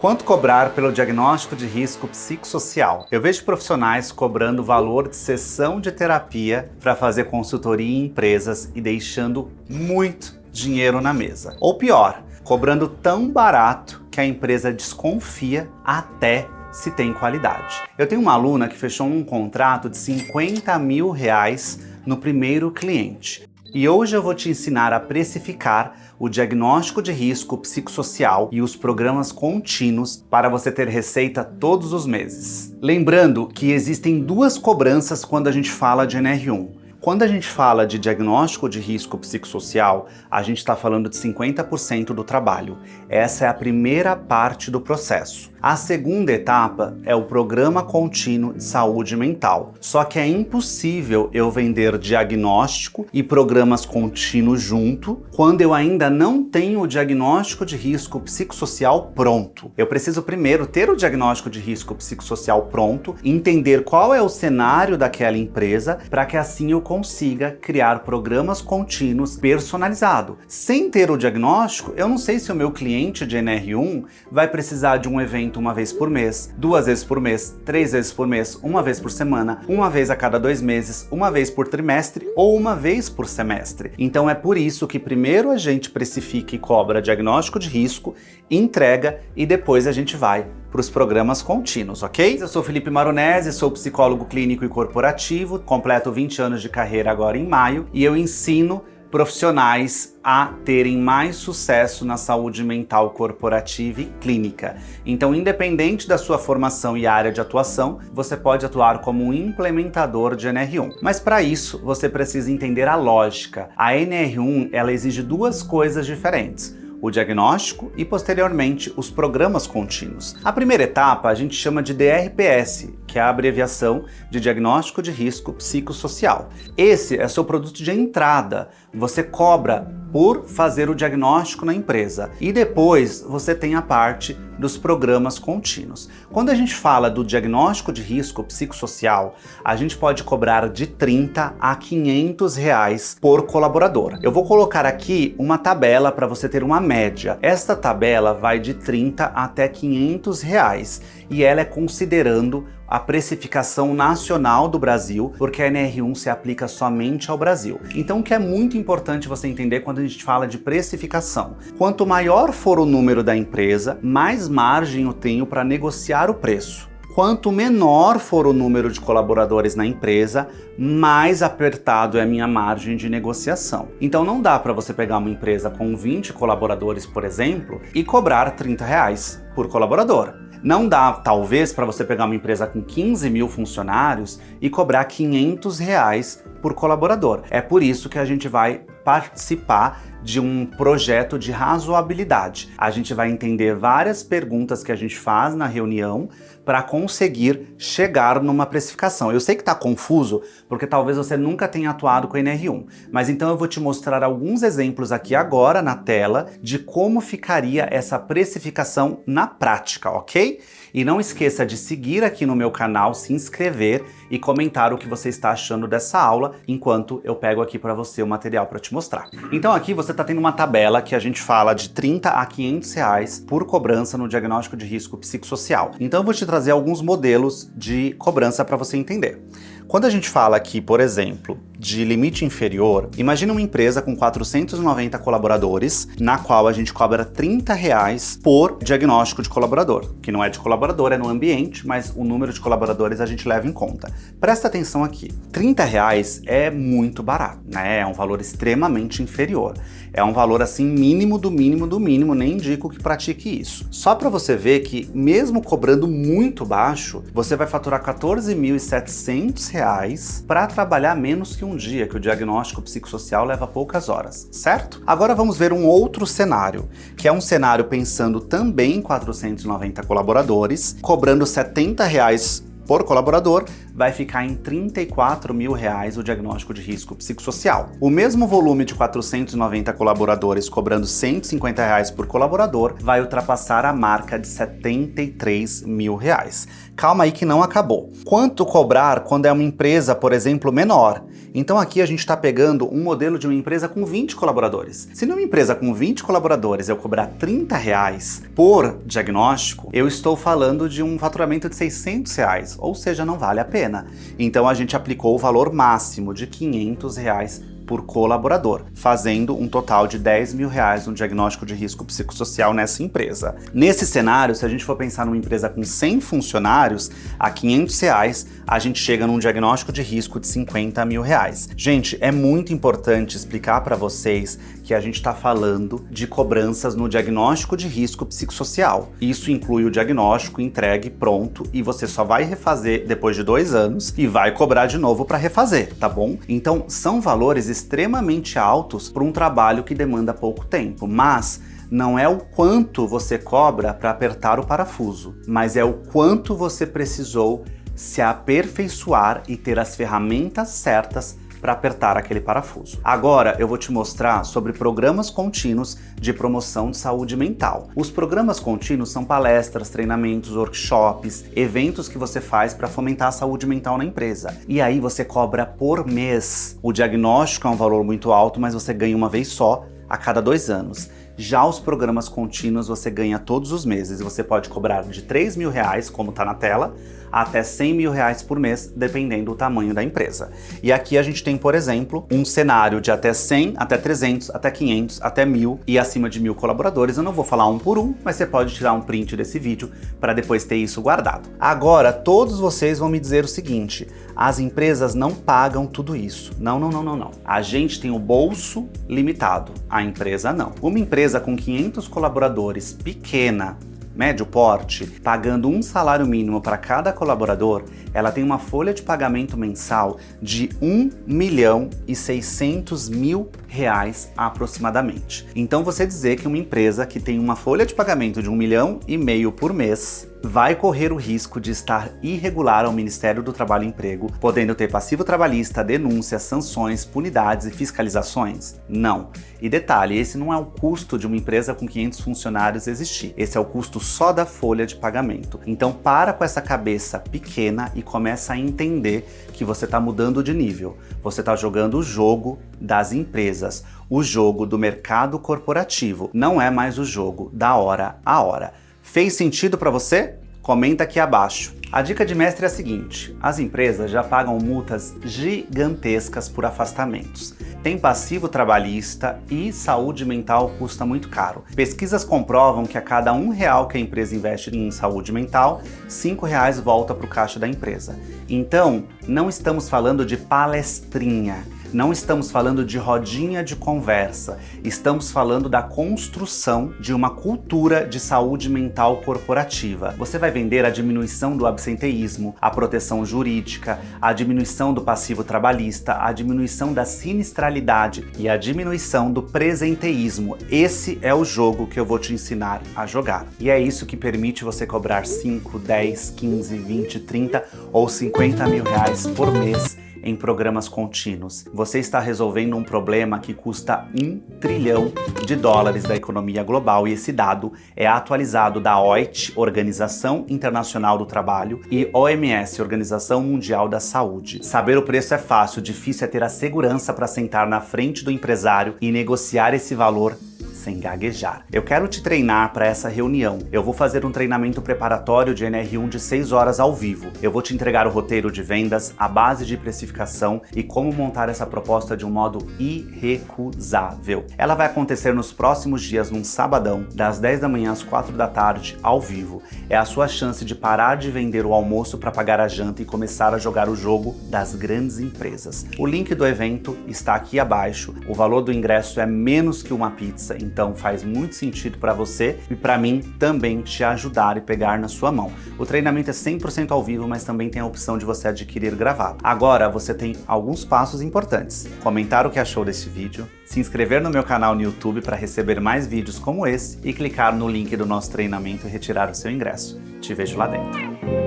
Quanto cobrar pelo diagnóstico de risco psicossocial? Eu vejo profissionais cobrando o valor de sessão de terapia para fazer consultoria em empresas e deixando muito dinheiro na mesa. Ou pior, cobrando tão barato que a empresa desconfia até se tem qualidade. Eu tenho uma aluna que fechou um contrato de R$50 mil no primeiro cliente. E hoje eu vou te ensinar a precificar o diagnóstico de risco psicossocial e os programas contínuos para você ter receita todos os meses. Lembrando que existem duas cobranças quando a gente fala de NR1. Quando a gente fala de diagnóstico de risco psicossocial, a gente está falando de 50% do trabalho. Essa é a primeira parte do processo. A segunda etapa é o programa contínuo de saúde mental. Só que é impossível eu vender diagnóstico e programas contínuos junto quando eu ainda não tenho o diagnóstico de risco psicossocial pronto. Eu preciso primeiro ter o diagnóstico de risco psicossocial pronto, entender qual é o cenário daquela empresa, para que assim eu consiga criar programas contínuos personalizados. Sem ter o diagnóstico, eu não sei se o meu cliente de NR1 vai precisar de um evento uma vez por mês, 2 vezes por mês, 3 vezes por mês, 1 vez por semana, 1 vez a cada 2 meses, 1 vez por trimestre ou 1 vez por semestre. Então é por isso que primeiro a gente precifica e cobra diagnóstico de risco, entrega e depois a gente vai para os programas contínuos, ok? Eu sou Felipe Maronese, sou psicólogo clínico e corporativo, completo 20 anos de carreira agora em maio e eu ensino profissionais a terem mais sucesso na saúde mental corporativa e clínica. Então, independente da sua formação e área de atuação, você pode atuar como um implementador de NR1. Mas para isso, você precisa entender a lógica. A NR1, ela exige duas coisas diferentes: o diagnóstico e, posteriormente, os programas contínuos. A primeira etapa a gente chama de DRPS, que é a abreviação de Diagnóstico de Risco Psicossocial. Esse é seu produto de entrada. Você cobra por fazer o diagnóstico na empresa. E depois você tem a parte dos programas contínuos. Quando a gente fala do diagnóstico de risco psicossocial, a gente pode cobrar de R$30 a R$500 por colaborador. Eu vou colocar aqui uma tabela para você ter uma média. Esta tabela vai de R$30 até R$500 e ela é considerando a precificação nacional do Brasil, porque a NR1 se aplica somente ao Brasil. Então o que é muito importante você entender quando a gente fala de precificação: quanto maior for o número da empresa, mais margem eu tenho para negociar o preço. Quanto menor for o número de colaboradores na empresa, mais apertado é a minha margem de negociação. Então não dá para você pegar uma empresa com 20 colaboradores, por exemplo, e cobrar R$30 por colaborador. Não dá, talvez, para você pegar uma empresa com 15 mil funcionários e cobrar R$500 por colaborador. É por isso que a gente vai participar de um projeto de razoabilidade. A gente vai entender várias perguntas que a gente faz na reunião para conseguir chegar numa precificação. Eu sei que está confuso, porque talvez você nunca tenha atuado com a NR1, mas então eu vou te mostrar alguns exemplos aqui agora na tela de como ficaria essa precificação na prática, ok? E não esqueça de seguir aqui no meu canal, se inscrever e comentar o que você está achando dessa aula, enquanto eu pego aqui para você o material para te mostrar. Então aqui você está tendo uma tabela que a gente fala de R$30 a R$500 por cobrança no diagnóstico de risco psicossocial. Então eu vou te trazer alguns modelos de cobrança para você entender. Quando a gente fala aqui, por exemplo, de limite inferior, imagina uma empresa com 490 colaboradores, na qual a gente cobra R$30 por diagnóstico de colaborador, que não é de colaborador, é no ambiente, mas o número de colaboradores a gente leva em conta. Presta atenção aqui, R$30 é muito barato, né? É um valor extremamente inferior. É um valor assim mínimo do mínimo do mínimo, nem indico que pratique isso. Só para você ver que mesmo cobrando muito baixo, você vai faturar R$14.700 para trabalhar menos que um dia, que o diagnóstico psicossocial leva poucas horas, certo? Agora vamos ver um outro cenário, que é um cenário pensando também em 490 colaboradores, cobrando R$70 por colaborador, vai ficar em R$34 mil o diagnóstico de risco psicossocial. O mesmo volume de 490 colaboradores cobrando R$150 por colaborador vai ultrapassar a marca de R$73 mil. Calma aí que não acabou. Quanto cobrar quando é uma empresa, por exemplo, menor? Então aqui a gente está pegando um modelo de uma empresa com 20 colaboradores. Se numa empresa com 20 colaboradores eu cobrar R$30 por diagnóstico, eu estou falando de um faturamento de R$600, ou seja, não vale a pena. Então a gente aplicou o valor máximo de R$500 por colaborador, fazendo um total de R$10 mil no diagnóstico de risco psicossocial nessa empresa. Nesse cenário, se a gente for pensar numa empresa com 100 funcionários, a R$500, a gente chega num diagnóstico de risco de R$50 mil. Gente, é muito importante explicar para vocês que a gente está falando de cobranças no diagnóstico de risco psicossocial. Isso inclui o diagnóstico entregue, pronto, e você só vai refazer depois de 2 anos e vai cobrar de novo para refazer, tá bom? Então, são valores extremamente altos para um trabalho que demanda pouco tempo, mas não é o quanto você cobra para apertar o parafuso, mas é o quanto você precisou se aperfeiçoar e ter as ferramentas certas para apertar aquele parafuso. Agora eu vou te mostrar sobre programas contínuos de promoção de saúde mental. Os programas contínuos são palestras, treinamentos, workshops, eventos que você faz para fomentar a saúde mental na empresa. E aí você cobra por mês. O diagnóstico é um valor muito alto, mas você ganha uma vez só a cada 2 anos. Já os programas contínuos você ganha todos os meses e você pode cobrar de R$3 mil, como está na tela, até R$100 mil por mês, dependendo do tamanho da empresa. E aqui a gente tem, por exemplo, um cenário de até 100, até 300, até 500, até 1.000 e acima de 1.000 colaboradores. Eu não vou falar um por um, mas você pode tirar um print desse vídeo para depois ter isso guardado. Agora, todos vocês vão me dizer o seguinte: as empresas não pagam tudo isso. Não. A gente tem o bolso limitado, a empresa não. Uma empresa com 500 colaboradores, pequena, médio porte, pagando um salário mínimo para cada colaborador, ela tem uma folha de pagamento mensal de R$1.600.000 aproximadamente. Então você dizer que uma empresa que tem uma folha de pagamento de R$1,5 milhão por mês vai correr o risco de estar irregular ao Ministério do Trabalho e Emprego, podendo ter passivo trabalhista, denúncias, sanções, punidades e fiscalizações? Não. E detalhe, esse não é o custo de uma empresa com 500 funcionários existir. Esse é o custo só da folha de pagamento. Então para com essa cabeça pequena e começa a entender que você está mudando de nível. Você está jogando o jogo das empresas, o jogo do mercado corporativo. Não é mais o jogo da hora a hora. Fez sentido para você? Comenta aqui abaixo. A dica de mestre é a seguinte: as empresas já pagam multas gigantescas por afastamentos. Tem passivo trabalhista e saúde mental custa muito caro. Pesquisas comprovam que a cada R$1 que a empresa investe em saúde mental, R$5 volta para o caixa da empresa. Então, não estamos falando de palestrinha. Não estamos falando de rodinha de conversa, estamos falando da construção de uma cultura de saúde mental corporativa. Você vai vender a diminuição do absenteísmo, a proteção jurídica, a diminuição do passivo trabalhista, a diminuição da sinistralidade e a diminuição do presenteísmo. Esse é o jogo que eu vou te ensinar a jogar. E é isso que permite você cobrar 5, 10, 15, 20, 30 ou R$50 mil por mês em programas contínuos. Você está resolvendo um problema que custa $1 trilhão da economia global, e esse dado é atualizado da OIT, Organização Internacional do Trabalho, e OMS, Organização Mundial da Saúde. Saber o preço é fácil, difícil é ter a segurança para sentar na frente do empresário e negociar esse valor sem gaguejar. Eu quero te treinar para essa reunião. Eu vou fazer um treinamento preparatório de NR1 de 6 horas ao vivo. Eu vou te entregar o roteiro de vendas, a base de precificação e como montar essa proposta de um modo irrecusável. Ela vai acontecer nos próximos dias, num sabadão, das 10 da manhã às 4 da tarde, ao vivo. É a sua chance de parar de vender o almoço para pagar a janta e começar a jogar o jogo das grandes empresas. O link do evento está aqui abaixo. O valor do ingresso é menos que uma pizza, então faz muito sentido para você e para mim também te ajudar e pegar na sua mão. O treinamento é 100% ao vivo, mas também tem a opção de você adquirir gravado. Agora você tem alguns passos importantes: comentar o que achou desse vídeo, se inscrever no meu canal no YouTube para receber mais vídeos como esse e clicar no link do nosso treinamento e retirar o seu ingresso. Te vejo lá dentro.